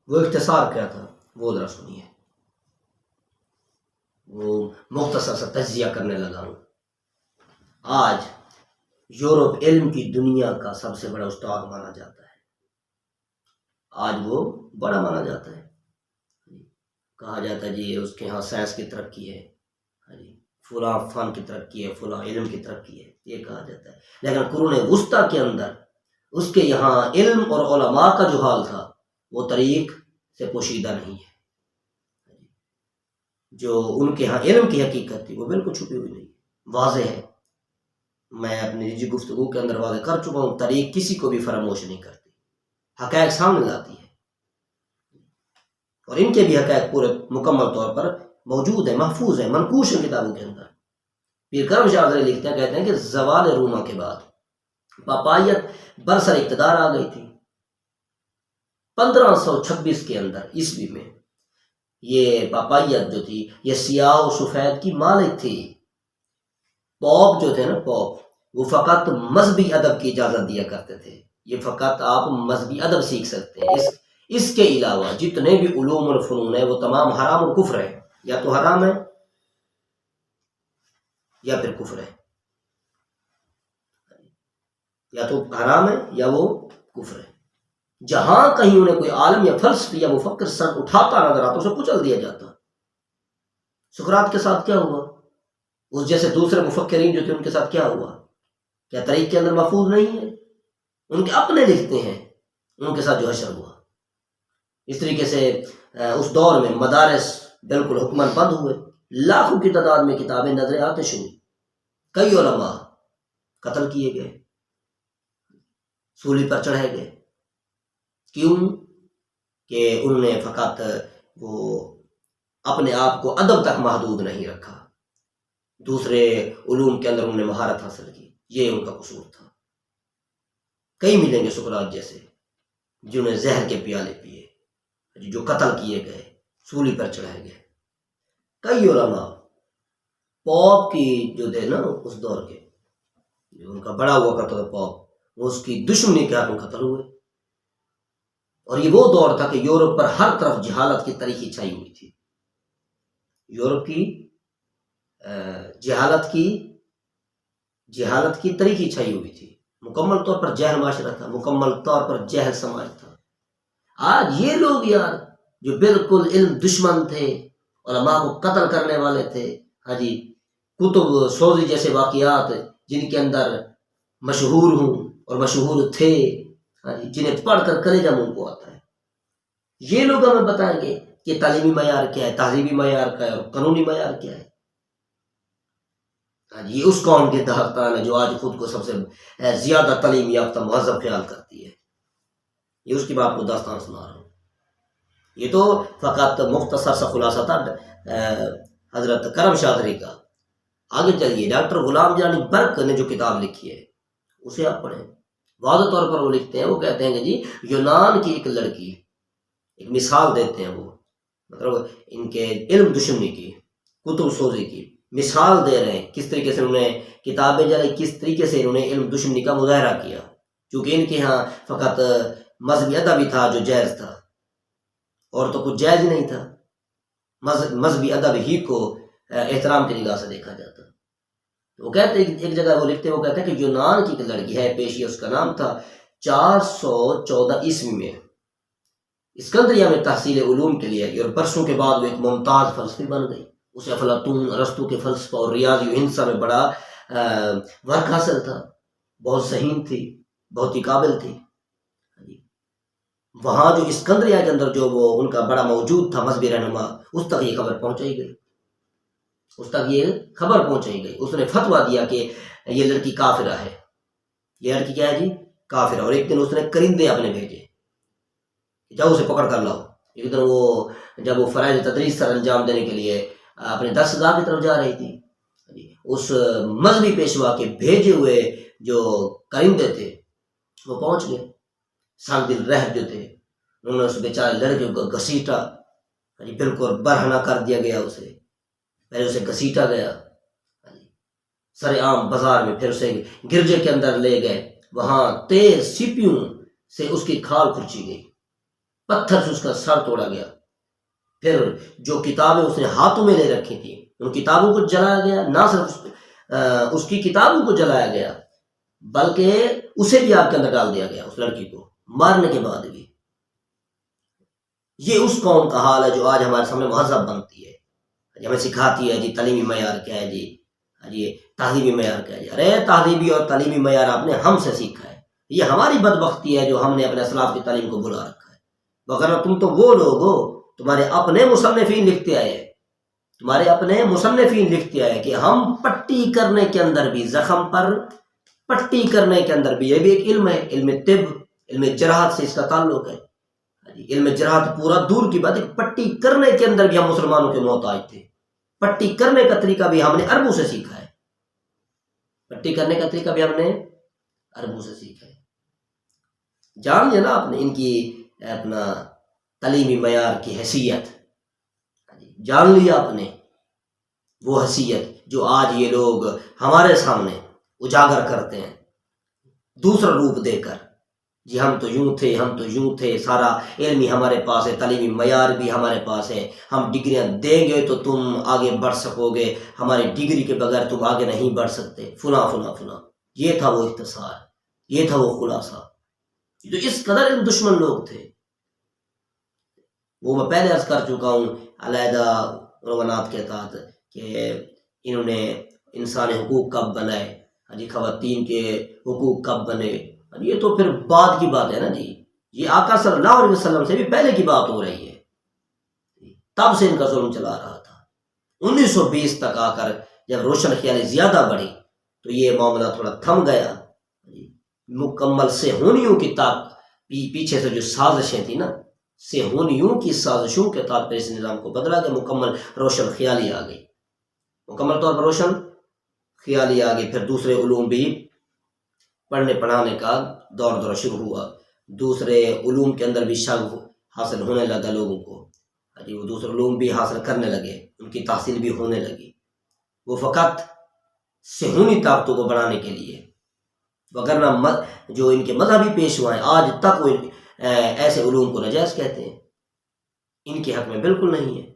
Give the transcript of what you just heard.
وہ اختصار کیا تھا وہ ذرا سنیے، وہ مختصر سا تجزیہ کرنے لگا ہوں۔ آج یورپ علم کی دنیا کا سب سے بڑا استاد مانا جاتا ہے، آج وہ بڑا مانا جاتا ہے، کہا جاتا ہے جی اس کے ہاں سائنس کی ترقی ہے، فلاں فن کی ترقی ہے، فلاں علم کی ترقی ہے، یہ کہا جاتا ہے۔ لیکن قرون وسطیٰ کے اندر اس کے یہاں علم اور علماء کا جو حال تھا وہ طریق سے پوشیدہ نہیں ہے، جو ان کے ہاں علم کی حقیقت تھی وہ بالکل چھپی ہوئی نہیں، واضح ہے۔ میں اپنی نجی گفتگو کے اندر واضح کر چکا ہوں، طریق کسی کو بھی فراموش نہیں کرتی، حقائق سامنے لاتی ہے، اور ان کے بھی حقائق پورے مکمل طور پر موجود ہے، محفوظ ہے، منقوش ہے کتابوں کے اندر۔ پیر کرم شاہ افضلی لکھتے ہیں، کہتے ہیں کہ زوال روما کے بعد پاپائیت برسر اقتدار آ گئی تھی۔ 1526 کے اندر عیسوی میں یہ پاپائیت جو تھی یہ سیاہ و سفید کی مالک تھی۔ پوپ جو تھے نا، پوپ، وہ فقط مذہبی ادب کی اجازت دیا کرتے تھے، یہ فقط آپ مذہبی ادب سیکھ سکتے ہیں، اس کے علاوہ جتنے بھی علوم اور فنون ہیں وہ تمام حرام اور کفر ہے، یا تو حرام ہے یا پھر کفر ہے، یا تو حرام ہے یا وہ کفر ہے۔ جہاں کہیں انہیں کوئی عالم یا فلسفی یا مفکر سر اٹھاتا نظر آتا اسے کچل دیا جاتا۔ سقراط کے ساتھ کیا ہوا؟ اس جیسے دوسرے مفکرین جو تھے ان کے ساتھ کیا ہوا؟ کیا طریق کے اندر محفوظ نہیں ہے؟ ان کے اپنے لکھتے ہیں، ان کے ساتھ جو حشر ہوا۔ اس طریقے سے اس دور میں مدارس بالکل حکمن بند ہوئے، لاکھوں کی تعداد میں کتابیں نظر آتش ہوئی، کئی علماء قتل کیے گئے، سولی پر چڑھائے گئے۔ کیوں؟ کہ انہوں نے فقط وہ اپنے آپ کو ادب تک محدود نہیں رکھا، دوسرے علوم کے اندر انہوں نے مہارت حاصل کی، یہ ان کا قصور تھا۔ کئی ملیں گے سقراط جیسے جنہیں زہر کے پیالے پیے، جو قتل کیے گئے، سولی پر چڑھائے گئے۔ کئی علماء پوپ کی جو تھے نا اس دور کے، جو ان کا بڑا ہوا کرتا تھا پوپ، وہ اس کی دشمنی کے ہاتھوں قتل ہوئے۔ اور یہ وہ دور تھا کہ یورپ پر ہر طرف جہالت کی تاریخی چھائی ہوئی تھی، یورپ کی جہالت کی تاریخی چھائی ہوئی تھی، مکمل طور پر جہل معاشرہ تھا، مکمل طور پر جہل سماج تھا۔ آج یہ لوگ یار جو بالکل علم دشمن تھے، علماء کو قتل کرنے والے تھے، ہاں جی، کتب سوزی جیسے واقعات جن کے اندر مشہور ہوں اور مشہور تھے، ہاں جی، جنہیں پڑھ کر کلیجہ منہ کو آتا ہے، یہ لوگ ہمیں بتائیں گے کہ تعلیمی معیار کیا ہے، تہذیبی معیار کیا ہے اور قانونی معیار کیا ہے۔ ہاں جی، یہ اس قوم کے دہقان ہے جو آج خود کو سب سے زیادہ تعلیم یافتہ مہذب خیال کرتی ہے۔ یہ اس کی بات کو داستان سنا رہا ہوں، یہ تو فقط مختصر سا خلاصہ تھا حضرت کرم شاہ کا۔ آگے چلیے، ڈاکٹر غلام جانی برق نے جو کتاب لکھی ہے اسے آپ پڑھیں۔ واضح طور پر وہ لکھتے ہیں، وہ کہتے ہیں کہ جی یونان کی ایک لڑکی، ایک مثال دیتے ہیں، وہ مطلب ان کے علم دشمنی کی، کتب سوزی کی مثال دے رہے ہیں، کس طریقے سے انہوں نے کتابیں جلائی، کس طریقے سے انہوں نے علم دشمنی کا مظاہرہ کیا، کیونکہ ان کے ہاں فقط مذہبی ادب ہی تھا جو جائز تھا، اور تو کچھ جائز نہیں تھا، مذہبی ادب ہی کو احترام کی نگاہ سے دیکھا جاتا۔ وہ کہتے ہیں، ایک جگہ وہ لکھتے ہیں، وہ کہتے ہیں کہ یونان کی ایک لڑکی ہے، پیشیا اس کا نام تھا، 414 عیسوی میں اسکندریہ میں تحصیل علوم کے لیے، اور برسوں کے بعد وہ ایک ممتاز فلسفی بن گئی، اسے افلاطون، ارسطو کے فلسفہ اور ریاضی و ہندسہ میں بڑا ورک حاصل تھا، بہت ذہین تھی، بہت ہی قابل تھی۔ وہاں جو اسکندریہ کے اندر جو وہ ان کا بڑا موجود تھا مذہبی رہنما، اس تک یہ خبر پہنچائی گئی، اس نے فتویٰ دیا کہ یہ لڑکی کافرہ ہے، یہ لڑکی کیا ہے جی؟ کافرہ۔ اور ایک دن اس نے کرندے اپنے بھیجے، جاؤ اسے پکڑ کر لاؤ۔ ایک دن وہ جب وہ فرائض تدریس سر انجام دینے کے لیے اپنے درسگاہ کی طرف جا رہی تھی، اس مذہبی پیشوا کے بھیجے ہوئے جو کرندے تھے وہ پہنچ گئے، سنگ دل رہ جو تھے، انہوں نے اس بیچارے لڑکے کو گھسیٹا، بالکل برہنہ کر دیا گیا، اسے پہلے اسے گھسیٹا گیا سر عام بازار میں، پھر اسے گرجے کے اندر لے گئے، وہاں تیز سیپیوں سے اس کی کھال کھرچی گئی، پتھر سے اس کا سر توڑا گیا. پھر جو کتابیں اس نے ہاتھوں میں لے رکھی تھی ان کتابوں کو جلایا گیا. نہ صرف اس کی کتابوں کو جلایا گیا بلکہ اسے بھی آگ کے اندر ڈال دیا گیا, اس لڑکی کو مارنے کے بعد بھی. یہ اس قوم کا حال ہے جو آج ہمارے سامنے مہذب بنتی ہے, ہمیں سکھاتی ہے جی تعلیمی معیار کیا ہے, جی تہذیبی معیار کیا ہے. ارے تہذیبی اور تعلیمی معیار آپ نے ہم سے سیکھا ہے, یہ ہماری بدبختی ہے جو ہم نے اپنے اسلاف کی تعلیم کو بلا رکھا ہے. وغیرہ تم تو وہ لوگ ہو, تمہارے اپنے مصنفین لکھتے آئے, تمہارے اپنے مصنفین لکھتے آئے کہ ہم پٹی کرنے کے اندر بھی, زخم پر پٹی کرنے کے اندر بھی, یہ بھی ایک علم ہے, علم طب, علم جراحت سے اس کا تعلق ہے. علم جراحت پورا دور کی بات ہے, پٹی کرنے کے اندر بھی ہم مسلمانوں کے محتاج تھے. پٹی کرنے کا طریقہ بھی ہم نے عربوں سے سیکھا ہے, پٹی کرنے کا طریقہ بھی ہم نے عربوں سے سیکھا ہے. جان لیا نا آپ نے ان کی اپنا تعلیمی معیار کی حیثیت, جان لیا آپ نے وہ حیثیت جو آج یہ لوگ ہمارے سامنے اجاگر کرتے ہیں دوسرا روپ دے کر. جی ہم تو یوں تھے, ہم تو یوں تھے, سارا علم ہی ہمارے پاس ہے, تعلیمی معیار بھی ہمارے پاس ہے, ہم ڈگریاں دیں گے تو تم آگے بڑھ سکو گے, ہماری ڈگری کے بغیر تم آگے نہیں بڑھ سکتے, فلاں فلاں فلاں. یہ تھا وہ اختصار, یہ تھا وہ خلاصہ. جو اس قدر ان دشمن لوگ تھے وہ میں پہلے عرض کر چکا ہوں علیحدہ عنوانات کے تحت کہ انہوں نے انسانی حقوق کب بنائے, جی خواتین کے حقوق کب بنے, یہ تو پھر بعد کی بات ہے نا جی. یہ آقا صلی اللہ علیہ وسلم سے بھی پہلے کی بات ہو رہی ہے, تب سے ان کا ظلم چلا رہا تھا. 1920 تک آ کر جب روشن خیالی زیادہ بڑھی تو یہ معاملہ تھوڑا تھم گیا. مکمل صہیونیوں کی پیچھے سے جو سازشیں تھیں نا, صہیونیوں کی سازشوں کے تحت پر اس نظام کو بدلا گیا, مکمل روشن خیالی آ گئی, مکمل طور پر روشن خیالی آ گئی. پھر دوسرے علوم بھی پڑھنے پڑھانے کا دور شروع ہوا, دوسرے علوم کے اندر بھی شغف حاصل ہونے لگا لوگوں کو, وہ دوسرے علوم بھی حاصل کرنے لگے, ان کی تحصیل بھی ہونے لگی, وہ فقط صہیونی طاقتوں کو بڑھانے کے لیے. وگرنہ جو ان کے مذہبی پیشوا ہیں آج تک وہ ایسے علوم کو ناجائز کہتے ہیں, ان کے حق میں بالکل نہیں ہے.